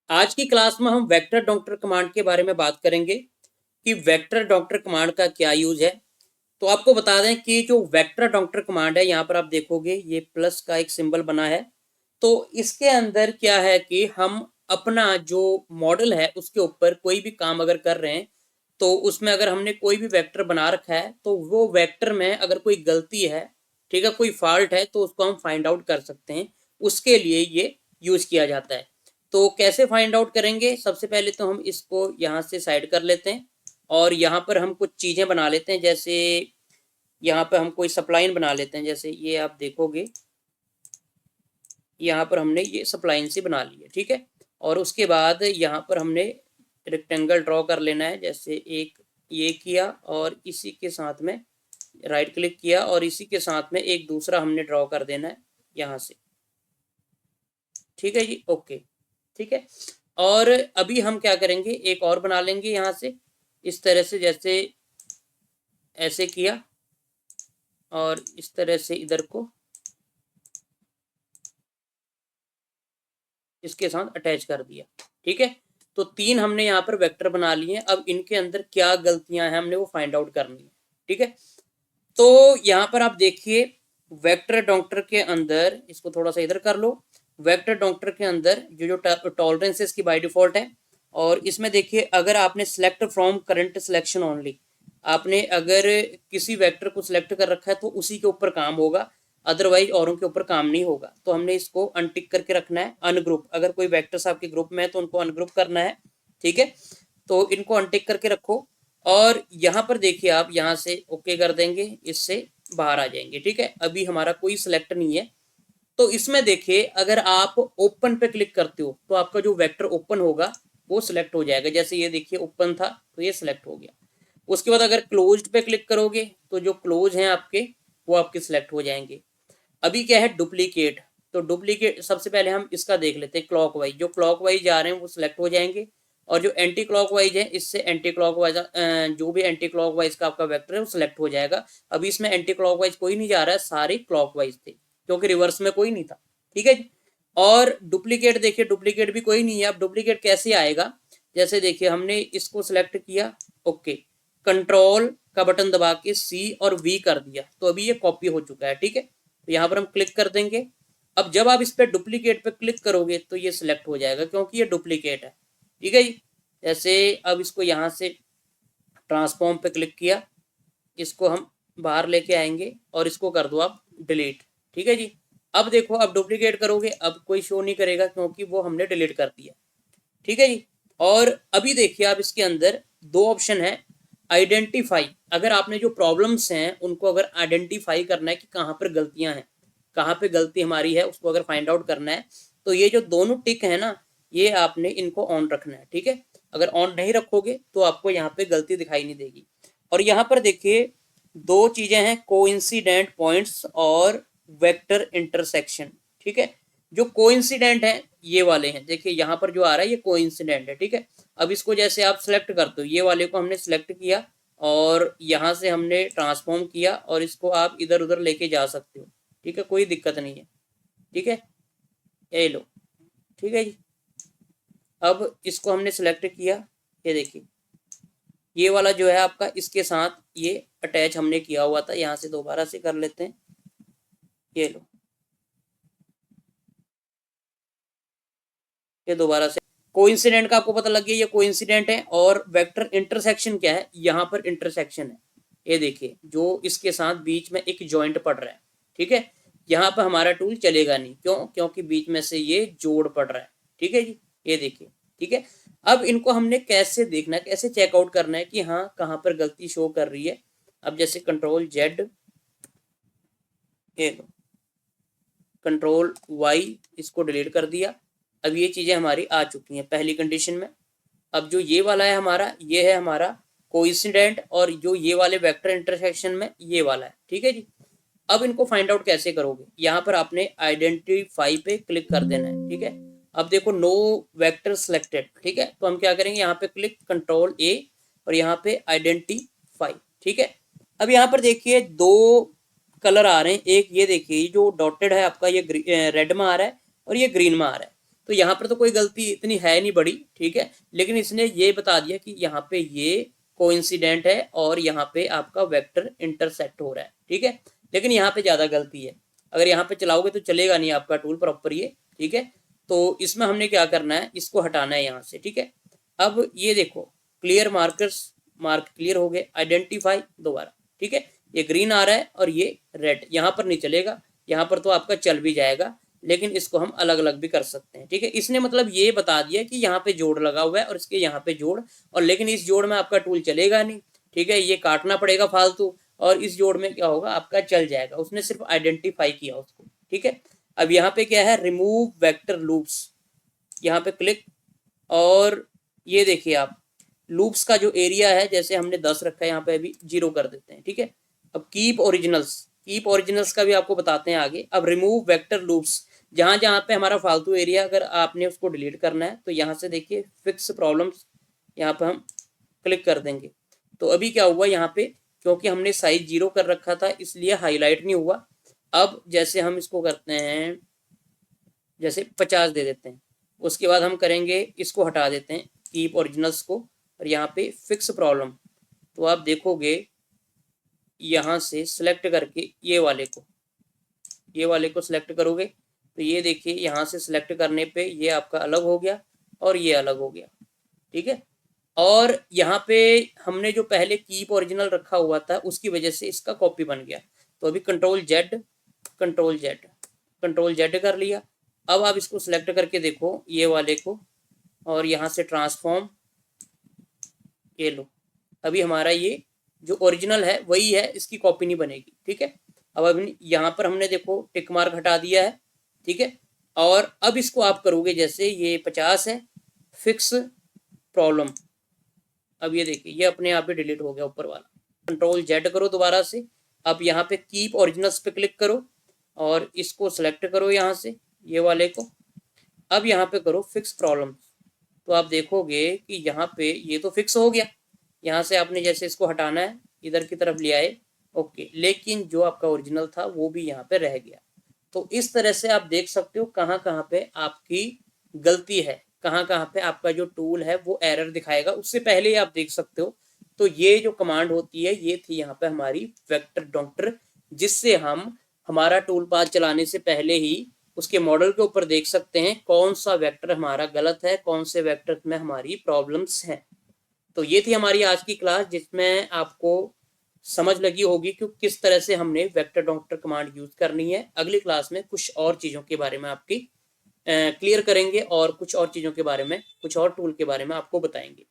आज की क्लास में हम वेक्टर डॉक्टर कमांड के बारे में बात करेंगे कि वेक्टर डॉक्टर कमांड का क्या यूज है। तो आपको बता दें कि जो वेक्टर डॉक्टर कमांड है, यहाँ पर आप देखोगे ये प्लस का एक सिंबल बना है। तो इसके अंदर क्या है कि हम अपना जो मॉडल है उसके ऊपर कोई भी काम अगर कर रहे हैं तो उसमें अगर हमने कोई भी वेक्टर बना रखा है तो वो वेक्टर में अगर कोई गलती है, ठीक है, कोई फॉल्ट है, तो उसको हम फाइंड आउट कर सकते हैं। उसके लिए ये यूज किया जाता है। तो कैसे फाइंड आउट करेंगे? सबसे पहले तो हम इसको यहाँ से साइड कर लेते हैं और यहाँ पर हम कुछ चीज़ें बना लेते हैं। जैसे यहाँ पर हम कोई सप्लाइन बना लेते हैं। जैसे ये आप देखोगे यहाँ पर हमने ये सप्लाइन सी बना ली है, ठीक है। और उसके बाद यहाँ पर हमने रेक्टेंगल ड्रॉ कर लेना है। जैसे एक ये किया और इसी के साथ में राइट क्लिक किया और इसी के साथ में एक दूसरा हमने ड्रॉ कर देना है यहाँ से, ठीक है जी, ओके, ठीक है। और अभी हम क्या करेंगे, एक और बना लेंगे यहाँ से इस तरह से। जैसे ऐसे किया और इस तरह से इधर को इसके साथ अटैच कर दिया, ठीक है। तो तीन हमने यहाँ पर वेक्टर बना लिए हैं। अब इनके अंदर क्या गलतियां हैं हमने वो फाइंड आउट करनी है, ठीक है। तो यहाँ पर आप देखिए वेक्टर डॉक्टर के अंदर, इसको थोड़ा सा इधर कर लो। वेक्टर डॉक्टर के अंदर जो जो टॉलरेंसेस की बाय डिफॉल्ट है, और इसमें देखिए अगर आपने select from current selection only, आपने अगर किसी वेक्टर को सिलेक्ट कर रखा है तो उसी के ऊपर काम होगा, अदरवाइज औरों के ऊपर काम नहीं होगा। तो हमने इसको अनटिक करके रखना है। अनग्रुप, अगर कोई वेक्टर्स आपके ग्रुप में है तो उनको अनग्रुप करना है, ठीक है। तो इनको अनटिक करके रखो और यहाँ पर देखिए आप यहाँ से ओके कर देंगे, इससे बाहर आ जाएंगे, ठीक है। अभी हमारा कोई सिलेक्ट नहीं है। तो इसमें देखिए अगर आप ओपन पे क्लिक करते हो तो आपका जो वेक्टर ओपन होगा वो सिलेक्ट हो जाएगा। जैसे ये देखिए ओपन था तो ये सिलेक्ट हो गया। उसके बाद अगर क्लोज्ड पे क्लिक करोगे तो जो क्लोज हैं आपके वो आपके सिलेक्ट हो जाएंगे। अभी क्या है, डुप्लीकेट। तो डुप्लीकेट सबसे पहले हम इसका देख लेते हैं। क्लॉकवाइज, जो क्लॉकवाइज जा रहे हैं वो सिलेक्ट हो जाएंगे और जो एंटी क्लॉकवाइज है इससे एंटी क्लॉकवाइज, जो भी एंटी क्लॉकवाइज का आपका वेक्टर है वो सिलेक्ट हो जाएगा। अभी इसमें एंटी क्लॉकवाइज कोई नहीं जा रहा है, सारे क्लॉकवाइज थे क्योंकि रिवर्स में कोई नहीं था, ठीक है जी। और डुप्लीकेट देखिए, डुप्लीकेट भी कोई नहीं है। अब डुप्लीकेट कैसे आएगा? जैसे देखिए हमने इसको सिलेक्ट किया, ओके, कंट्रोल का बटन दबा के सी और वी कर दिया तो अभी ये कॉपी हो चुका है, ठीक है। तो यहाँ पर हम क्लिक कर देंगे। अब जब आप इस पर डुप्लीकेट पे क्लिक करोगे तो ये सिलेक्ट हो जाएगा क्योंकि ये डुप्लीकेट है, ठीक है जी। जैसे अब इसको यहाँ से ट्रांसफॉर्म पे क्लिक किया, इसको हम बाहर लेके आएंगे और इसको कर दो आप डिलीट, ठीक है जी। अब देखो, अब डुप्लीकेट करोगे अब कोई शो नहीं करेगा क्योंकि वो हमने डिलीट कर दिया, ठीक है जी। और अभी देखिए आप इसके अंदर दो ऑप्शन है। आइडेंटिफाई, अगर आपने जो प्रॉब्लम्स हैं उनको अगर आइडेंटिफाई करना है कि कहाँ पर गलतियां हैं, कहाँ पे गलती हमारी है, उसको अगर फाइंड आउट करना है तो ये जो दोनों टिक है ना, ये आपने इनको ऑन रखना है, ठीक है। अगर ऑन नहीं रखोगे तो आपको यहाँ पे गलती दिखाई नहीं देगी। और यहाँ पर देखिए दो चीजें हैं, कोइंसिडेंट पॉइंट्स और वेक्टर इंटरसेक्शन, ठीक है। जो कोइंसिडेंट है ये वाले हैं, देखिए यहाँ पर जो आ रहा है ये कोइंसिडेंट है, ठीक है। अब इसको जैसे आप सिलेक्ट करते हो, ये वाले को हमने सिलेक्ट किया और यहाँ से हमने ट्रांसफॉर्म किया और इसको आप इधर उधर लेके जा सकते हो, ठीक है, कोई दिक्कत नहीं है, ठीक है। ये लो, ठीक है जी। अब इसको हमने सिलेक्ट किया, ये देखिए ये वाला जो है आपका इसके साथ ये अटैच हमने किया हुआ था। यहाँ से दोबारा से कर लेते हैं, ये लो, ये दोबारा से कोइंसिडेंट का आपको पता लग गया ये कोइंसिडेंट है। और वेक्टर इंटरसेक्शन क्या है, यहाँ पर इंटरसेक्शन है, ये देखिए जो इसके साथ बीच में एक जॉइंट पड़ रहा है, ठीक है। यहाँ पर हमारा टूल चलेगा नहीं, क्यों? क्योंकि बीच में से ये जोड़ पड़ रहा है, ठीक है जी, ये देखिए, ठीक है। अब इनको हमने कैसे देखना है, कैसे चेकआउट करना है कि हाँ कहाँ पर गलती शो कर रही है। अब जैसे कंट्रोल जेड, ये लो, कंट्रोल वाई, इसको डिलीट कर दिया। अब ये चीज़ें हमारी आ चुकी हैं पहली कंडीशन में। अब जो ये वाला है हमारा, ये है हमारा कोइंसिडेंट, और जो ये वाले वेक्टर इंटरसेक्शन में ये वाला है, ठीक है जी। अब इनको फाइंड आउट कैसे करोगे, यहाँ पर आपने आइडेंटिफाई पे क्लिक कर देना है, ठीक है। अब देखो नो वेक्टर सिलेक्टेड, ठीक है। तो हम क्या करेंगे, यहाँ पे क्लिक कंट्रोल ए और यहाँ पे आइडेंटिफाई, ठीक है। अब यहाँ पर देखिए दो कलर आ रहे हैं। एक ये देखिए जो डॉटेड है आपका, ये रेड में आ रहा है और ये ग्रीन में आ रहा है। तो यहाँ पर तो कोई गलती इतनी है नहीं बड़ी, ठीक है, लेकिन इसने ये बता दिया कि यहाँ पे ये कोइंसिडेंट है और यहाँ पे आपका वेक्टर इंटरसेक्ट हो रहा है, ठीक है, लेकिन यहाँ पे ज़्यादा गलती है। अगर यहाँ पे चलाओगे तो चलेगा नहीं आपका टूल प्रॉपर ये, ठीक है। तो इसमें हमने क्या करना है, इसको हटाना है यहाँ से, ठीक है। अब ये देखो क्लियर मार्कर्स, मार्क क्लियर हो गए, आइडेंटिफाई दोबारा, ठीक है, ये ग्रीन आ रहा है और ये रेड, यहाँ पर नहीं चलेगा, यहाँ पर तो आपका चल भी जाएगा, लेकिन इसको हम अलग अलग भी कर सकते हैं, ठीक है। इसने मतलब ये बता दिया कि यहाँ पे जोड़ लगा हुआ है और इसके यहाँ पे जोड़, और लेकिन इस जोड़ में आपका टूल चलेगा नहीं, ठीक है, ये काटना पड़ेगा फालतू, और इस जोड़ में क्या होगा आपका चल जाएगा। उसने सिर्फ आइडेंटिफाई किया उसको, ठीक है। अब यहाँ पे क्या है, रिमूव वेक्टर लूप्स, यहाँ पे क्लिक, और ये देखिए आप लूप्स का जो एरिया है, जैसे हमने 10 रखा है यहाँ पे अभी 0 कर देते हैं, ठीक है। अब कीप ओरिजिनल्स, कीप ओरिजिनल्स का भी आपको बताते हैं आगे। अब रिमूव वेक्टर लूप्स, जहां जहां पे हमारा फालतू एरिया अगर आपने उसको डिलीट करना है तो यहाँ से देखिए फिक्स प्रॉब्लम्स, यहाँ पे हम क्लिक कर देंगे। तो अभी क्या हुआ यहाँ पे, क्योंकि हमने साइज 0 कर रखा था इसलिए हाईलाइट नहीं हुआ। अब जैसे हम इसको करते हैं, जैसे 50 दे देते हैं, उसके बाद हम करेंगे इसको हटा देते हैं कीप ओरिजिनल्स को, और यहाँ पे फिक्स प्रॉब्लम, तो आप देखोगे यहाँ से सिलेक्ट करके ये वाले को सिलेक्ट करोगे तो ये देखिए यहाँ से सिलेक्ट करने पे ये आपका अलग हो गया और ये अलग हो गया, ठीक है। और यहाँ पे हमने जो पहले कीप ओरिजिनल रखा हुआ था उसकी वजह से इसका कॉपी बन गया। तो अभी कंट्रोल जेड कर लिया। अब आप इसको सिलेक्ट करके देखो ये वाले को, और यहाँ से ट्रांसफॉर्म, ये लो, अभी हमारा ये जो ओरिजिनल है वही है, इसकी कॉपी नहीं बनेगी, ठीक है। अब यहाँ पर हमने देखो टिक मार्क हटा दिया है, ठीक है। और अब इसको आप करोगे, जैसे ये 50 है, फिक्स प्रॉब्लम, अब ये देखिए ये अपने आप ही डिलीट हो गया ऊपर वाला। कंट्रोल जेड करो दोबारा से, अब यहाँ पे कीप ओरिजिनल्स पे क्लिक करो और इसको सेलेक्ट करो यहाँ से ये वाले को। अब यहाँ पे करो फिक्स प्रॉब्लम, तो आप देखोगे कि यहाँ पे ये तो फिक्स हो गया। यहाँ से आपने जैसे इसको हटाना है इधर की तरफ ले आए, ओके, लेकिन जो आपका ओरिजिनल था वो भी यहाँ पे रह गया। तो इस तरह से आप देख सकते हो कहाँ कहाँ पे आपकी गलती है, कहाँ कहाँ पे आपका जो टूल है वो एरर दिखाएगा, उससे पहले ही आप देख सकते हो। तो ये जो कमांड होती है ये थी यहाँ पे हमारी वेक्टर डॉक्टर, जिससे हम हमारा टूल पाथ चलाने से पहले ही उसके मॉडल के ऊपर देख सकते हैं कौन सा वेक्टर हमारा गलत है, कौन से वेक्टर में हमारी प्रॉब्लम्स हैं। तो ये थी हमारी आज की क्लास, जिसमें आपको समझ लगी होगी कि किस तरह से हमने वेक्टर डॉक्टर कमांड यूज करनी है। अगली क्लास में कुछ और चीज़ों के बारे में आपकी क्लियर करेंगे और कुछ और चीज़ों के बारे में, कुछ और टूल के बारे में आपको बताएंगे।